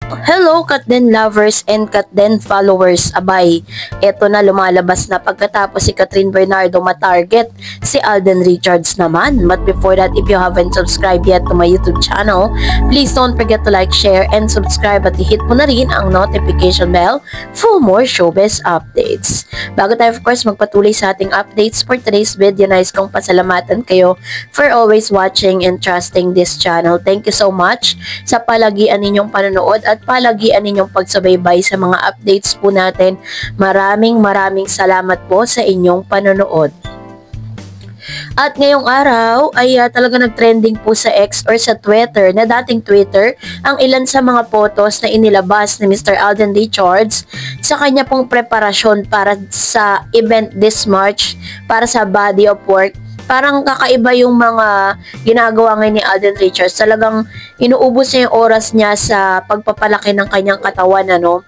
Hello Katden lovers and Katden followers. Abay, eto na lumalabas na pagkatapos si Catherine Bernardo matarget si Alden Richards naman. But before that, if you haven't subscribed yet to my YouTube channel, please don't forget to like, share, and subscribe at i-hit mo na rin ang notification bell for more showbiz updates. Bago tayo of course magpatuloy sa ating updates for today's video, nais kong pasalamatan kayo for always watching and trusting this channel. Thank you so much sa palagian ninyong panonood at palagian ninyong pagsubaybay sa mga updates po natin. Maraming salamat po sa inyong panonood. At ngayong araw ay talaga nag-trending po sa X or sa Twitter na dating Twitter ang ilan sa mga photos na inilabas ni Mr. Alden Richards sa kanya pong preparasyon para sa event this March para sa Body of Work. Parang kakaiba yung mga ginagawa ngayon ni Alden Richards. Talagang inuubos niya yung oras niya sa pagpapalaki ng kanyang katawan, ano?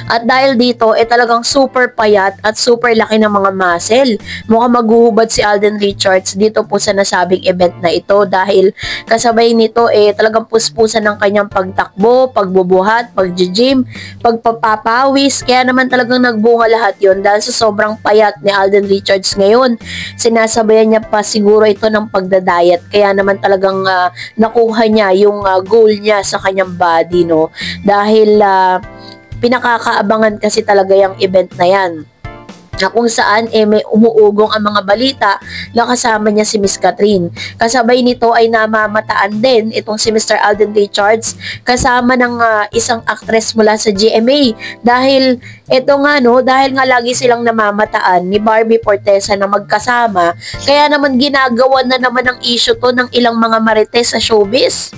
At dahil dito, talagang super payat at super laki ng mga muscle. Mukhang maghuhubad si Alden Richards dito po sa nasabing event na ito dahil kasabay nito talagang puspusan ng kanyang pagtakbo, pagbubuhat, pag-gym, pagpapapawis. Kaya naman talagang nagbunga lahat yon dahil sa sobrang payat ni Alden Richards ngayon. Sinasabayan niya pa siguro ito ng pagdadayat. Kaya naman talagang nakuha niya yung goal niya sa kanyang body, no? Dahil pinakakaabangan kasi talaga yung event na yan, na kung saan may umuugong ang mga balita na kasama niya si Miss Catherine. Kasabay nito ay namamataan din itong si Mr. Alden Richards kasama ng isang actress mula sa GMA dahil ito nga, no, dahil nga lagi silang namamataan ni Barbie Fortesa na magkasama, kaya naman ginagawa na naman ng issue to ng ilang mga marites sa showbiz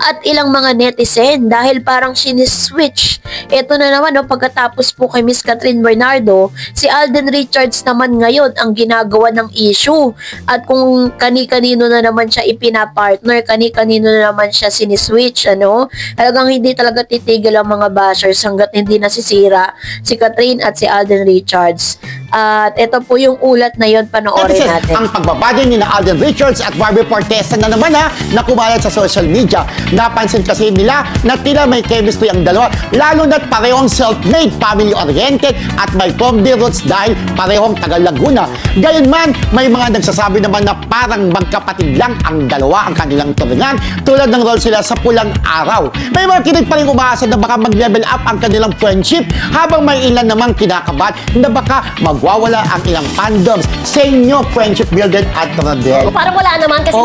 at ilang mga netizen dahil parang siniswitch. Ito na naman, no, pagkatapos po kay Miss Catherine Bernardo, si Alden Richards naman ngayon ang ginagawa ng issue. At kung kani-kanino na naman siya ipinapartner, kani-kanino na naman siya siniswitch, ano? Talagang hindi talaga titigil ang mga bashers hanggat hindi nasisira si Catherine at si Alden Richards. At ito po yung ulat na yun, panoorin natin. Ang pagbabading ni Alden Richards at Barbie Fortesa na naman na kumalat sa social media. Napansin kasi nila na tila may chemistry ang dalawa, lalo na't parehong self-made, family-oriented at may comedy roots dahil parehong taga Laguna. Gayunman, may mga nagsasabi naman na parang magkapatid lang ang dalawa ang kanilang turingan, tulad ng role sila sa Pulang Araw. May mga kinig pa rin umaasa na baka mag-level up ang kanilang friendship, habang may ilan namang kinakabahan na baka magwawala ang ilang fandoms sa inyo friendship building at Rodel. Parang wala naman kasi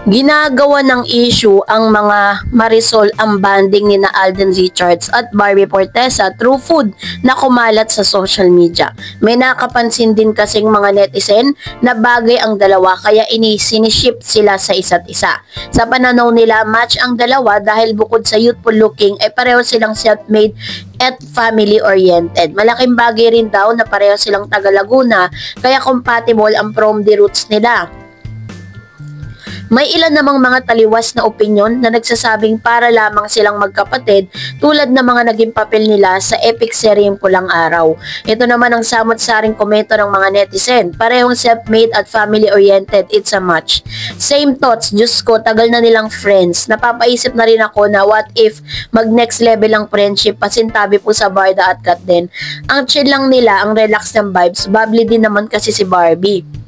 Ginagawa ng issue ang mga Marisol ang banding ni na Alden Richards at Barbie Fortesa through food na kumalat sa social media. May nakapansin din kasing mga netizen na bagay ang dalawa kaya siniship sila sa isa't isa. Sa pananaw nila, match ang dalawa dahil bukod sa youthful looking ay pareho silang self-made at family-oriented. Malaking bagay rin daw na pareho silang taga Laguna kaya compatible ang from the roots nila. May ilan namang mga taliwas na opinyon na nagsasabing para lamang silang magkapatid tulad ng mga naging papel nila sa epic seryeng Pulang Araw. Ito naman ang samot-saring komento ng mga netizen. Parehong self-made at family-oriented, it's a match. Same thoughts, Diyos ko, tagal na nilang friends. Napapaisip na rin ako na what if mag-next level ang friendship, pasintabi po sa Barda at Katden. Ang chill lang nila, ang relax ng vibes, bubbly din naman kasi si Barbie.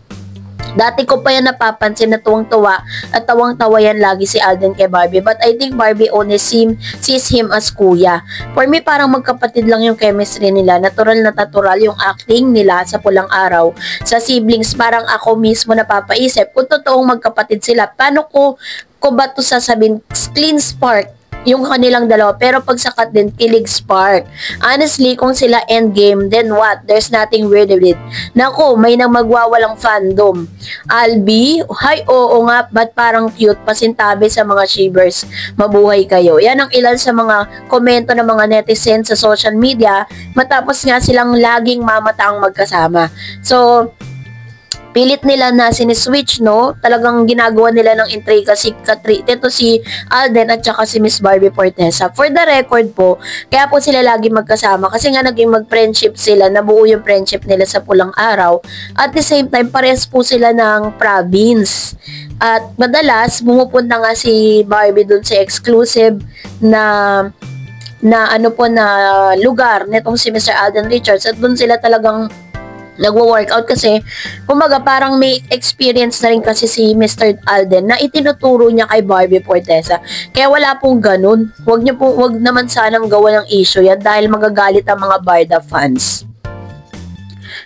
Dati ko pa yan napapansin na tuwang-tuwa at tawang-tawa yan lagi si Alden kay Barbie. But I think Barbie only sees him as kuya. For me, parang magkapatid lang yung chemistry nila. Natural na natural yung acting nila sa Pulang Araw. Sa siblings, parang ako mismo napapaisip kung totoong magkapatid sila. Paano ko ba ito sasabihin? Clean spark yung kanilang dalawa, pero pag sakat din, kilig spark. Honestly, kung sila endgame, then what? There's nothing weird with it. Nako, may nang magwawalang fandom. Albi, hi, oo nga, but parang cute, pasintabi sa mga shivers. Mabuhay kayo. Yan ang ilan sa mga komento ng mga netizens sa social media, matapos nga silang laging mamataang magkasama. So, pilit nila na siniswitch, no? Talagang ginagawa nila ng intriga si ito si Alden at saka si Miss Barbie Fortesa. For the record po, kaya po sila lagi magkasama kasi nga naging mag-friendship sila, nabuo yung friendship nila sa Pulang Araw. At the same time, parehas po sila ng province. At madalas, bumupunta nga si Barbie dun sa exclusive na lugar nitong si Mr. Alden Richards, at dun sila talagang nagwo-workout kasi kumbaga parang may experience na rin kasi si Mr. Alden na itinuturo niya kay Barbie Fortesa. Kaya wala pong ganun. Wag naman sanang gawa ng issue yan dahil magagalit ang mga Barda fans.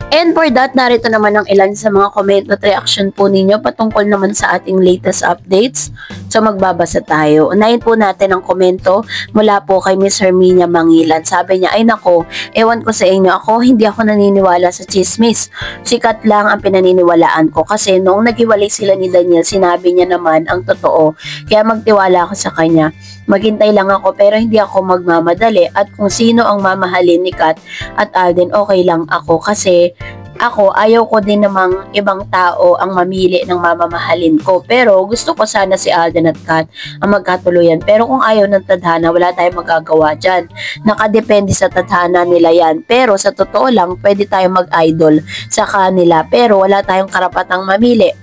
And for that, narito naman ang ilan sa mga comment at reaction po ninyo patungkol naman sa ating latest updates. So magbabasa tayo. Unahin po natin ang komento mula po kay Miss Herminia Mangilan. Sabi niya, ay nako, ewan ko sa inyo, hindi ako naniniwala sa chismis. Sikat lang ang pinaniniwalaan ko kasi noong naghiwalay sila ni Daniel, sinabi niya naman ang totoo. Kaya magtiwala ako sa kanya. Maghintay lang ako pero hindi ako magmamadali, at kung sino ang mamahalin ni Kat at Alden, okay lang ako kasi ako ayaw ko din namang ibang tao ang mamili ng mamamahalin ko, pero gusto ko sana si Alden at Kat ang magkatuluyan. Pero kung ayaw ng tadhana, wala tayong magagawa dyan. Nakadepende sa tadhana nila yan, pero sa totoo lang pwede tayong mag-idol sa kanila pero wala tayong karapatang mamili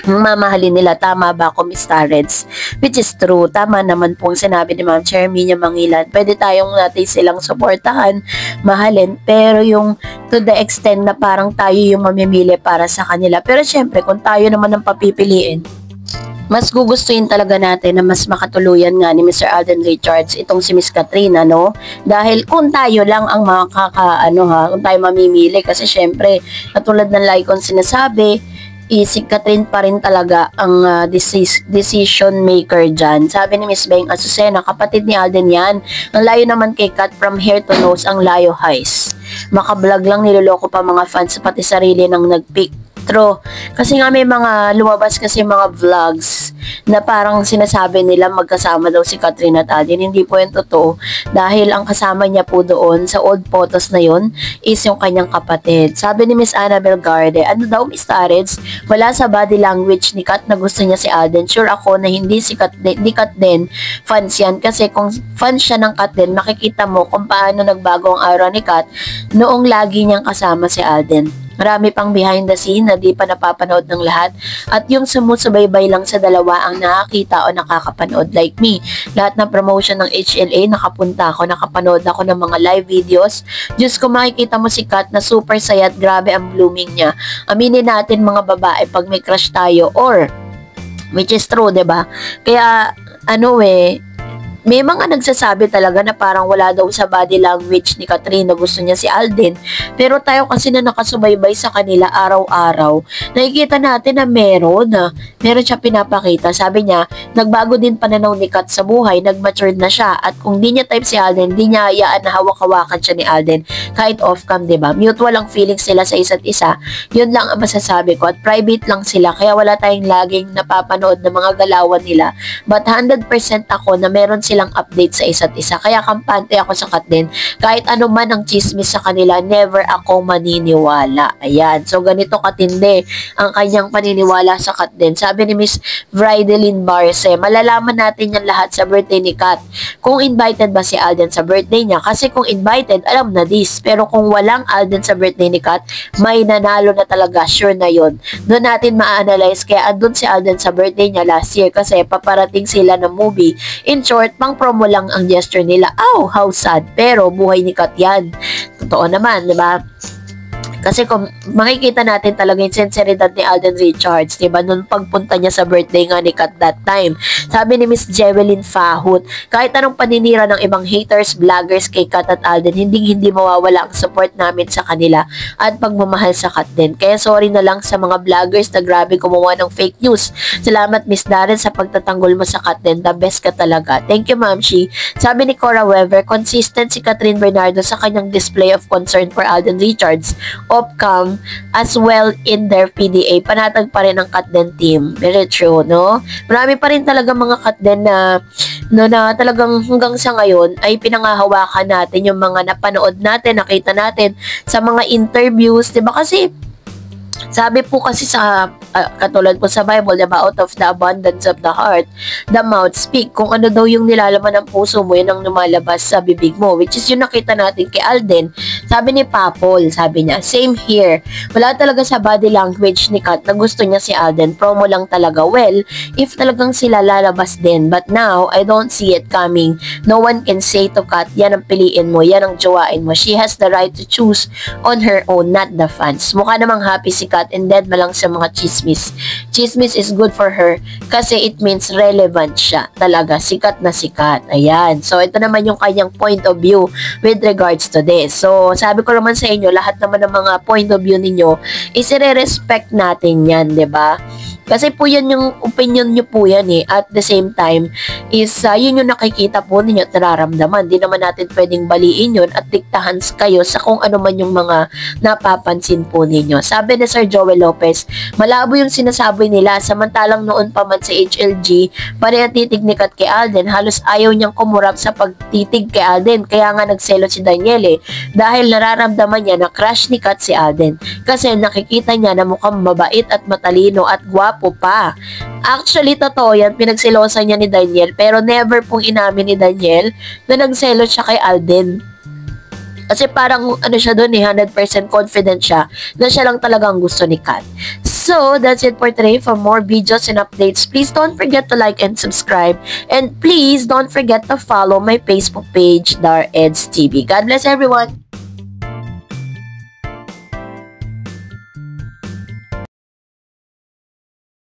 mamahalin nila. Tama ba ako, Miss Tarreds? Which is true. Tama naman pong sinabi ni Ma'am Herminia Mangilan. Pwede tayong natin silang suportahan, mahalin, pero yung to the extent na parang tayo yung mamimili para sa kanila. Pero syempre, kung tayo naman ang papipiliin, mas gugustuhin talaga natin na mas makatuluyan nga ni Mr. Alden Richards itong si Miss Katrina, no? Dahil kung tayo lang ang kung tayo mamimili, kasi syempre, katulad ng like kong sinasabi, si Catherine pa rin talaga ang decision maker dyan. Sabi ni Miss Beng Azucena, kapatid ni Alden yan. Ang layo naman kay Kat, from hair to nose, ang layo highs. Makablog lang, niloloko pa mga fans, pati sarili ng nag-pick. True. Kasi nga may mga lumabas kasi mga vlogs na parang sinasabi nila magkasama daw si Catherine at Alden. Hindi po yung totoo dahil ang kasama niya po doon sa old photos na yun is yung kanyang kapatid. Sabi ni Miss Annabel Garde, ano daw, Miss Tarreds, wala sa body language ni Kat na gusto niya si Alden. Sure ako na hindi si Kat din fans yan, kasi kung fans siya ng Kat din, makikita mo kung paano nagbago ang aura ni Kat noong lagi niyang kasama si Alden. Marami pang behind the scene na di pa napapanood ng lahat, at yung sumusubaybay lang sa dalawa ang nakakita o nakakapanood like me. Lahat ng promotion ng HLA nakapunta ako, nakapanood ako ng mga live videos. Diyos ko, makikita mo si Kat na super saya at grabe ang blooming niya. Aminin natin mga babae pag may crush tayo, or which is true, 'di ba? Kaya may mga nagsasabi talaga na parang wala daw sa body language ni Catherine na gusto niya si Alden. Pero tayo kasi na nakasubaybay sa kanila araw-araw, nakikita natin na meron siya pinapakita. Sabi niya, nagbago din pananaw ni Kat sa buhay, nag-matured na siya, at kung di niya type si Alden, di niya hayaan na hawak-hawakan siya ni Alden kahit off-cam, diba? Mutual ang feelings sila sa isa't isa. Yun lang ang masasabi ko, at private lang sila, kaya wala tayong laging napapanood ng mga galawan nila. But 100% ako na meron silang update sa isa't isa. Kaya kampante ako sa Kat din. Kahit ano man ang chismis sa kanila, never ako maniniwala. Ayan. So, ganito katindi ang kanyang paniniwala sa Kat din. Sabi ni Miss Vrideline Barce, malalaman natin yan lahat sa birthday ni Kat. Kung invited ba si Alden sa birthday niya? Kasi kung invited, alam na this. Pero kung walang Alden sa birthday ni Kat, may nanalo na talaga. Sure na yun. Doon natin ma-analyze. Kaya andun si Alden sa birthday niya last year kasi paparating sila ng movie. In short, promo lang ang gesture nila. Oh, how sad. Pero buhay ni Kat yan. Totoo naman, di ba? Kasi kung makikita natin talaga yung sinceridad ni Alden Richards, diba? Nung pagpunta niya sa birthday nga ni Kat that time. Sabi ni Miss Jevelyn Fahut, kahit anong paninira ng ibang haters, vloggers kay Kat at Alden, hindi mawawala ang support namin sa kanila at pagmamahal sa Kat din. Kaya sorry na lang sa mga vloggers na grabe gumawa ng fake news. Salamat, Miss Darren, sa pagtatanggol mo sa Kat din. The best ka talaga. Thank you, Ma'am Shi. Sabi ni Cora Weber, consistent si Catherine Bernardo sa kanyang display of concern for Alden Richards off-cam as well in their PDA. Panatag pa rin ang Kat din team. Very true, no? Marami pa rin talaga mga Kat din na talagang hanggang sa ngayon ay pinangahawakan natin yung mga napanood natin, nakita natin sa mga interviews, diba? Kasi Sabi po kasi sa katulad po sa Bible, diba, out of the abundance of the heart, the mouth speak. Kung ano daw yung nilalaman ng puso mo, yun ang lumalabas sa bibig mo. Which is yung nakita natin kay Alden. Sabi ni Papol, sabi niya, same here. Wala talaga sa body language ni Kat na gusto niya si Alden. Promo lang talaga. Well, if talagang sila lalabas din. But now, I don't see it coming. No one can say to Kat, yan ang piliin mo, yan ang jowain mo. She has the right to choose on her own, not the fans. Mukha namang happy si Kat and dead malang sa mga chismis. Chismis is good for her kasi it means relevant siya. Talaga, sikat na sikat. Ayan. So, ito naman yung kanyang point of view with regards to this. So, sabi ko naman sa inyo, lahat naman ng mga point of view ninyo is i-respect natin yan, 'di ba? Kasi po yan yung opinion nyo po yan eh. At the same time, is yun yung nakikita po ninyo at nararamdaman. Di naman natin pwedeng baliin yun at diktahan kayo sa kung ano man yung mga napapansin po ninyo. Sabi ni Sir Joel Lopez, malabo yung sinasabi nila. Samantalang noon pa man sa HLG, pare ang titig ni Kat kay Alden, halos ayaw niyang kumurap sa pagtitig kay Alden. Kaya nga nagselo si Daniel eh. Dahil nararamdaman niya na crush ni Kat si Alden. Kasi nakikita niya na mukhang mabait at matalino at gwapo pa. Actually, totoo yan. Pinagselosan niya ni Daniel. Pero never pong inamin ni Daniel na nagselos siya kay Alden. Kasi parang ano siya doon eh, 100% confident siya na siya lang talagang gusto ni Kat. So, that's it for today. For more videos and updates, please don't forget to like and subscribe. And please don't forget to follow my Facebook page, Dar Eds TV. God bless everyone!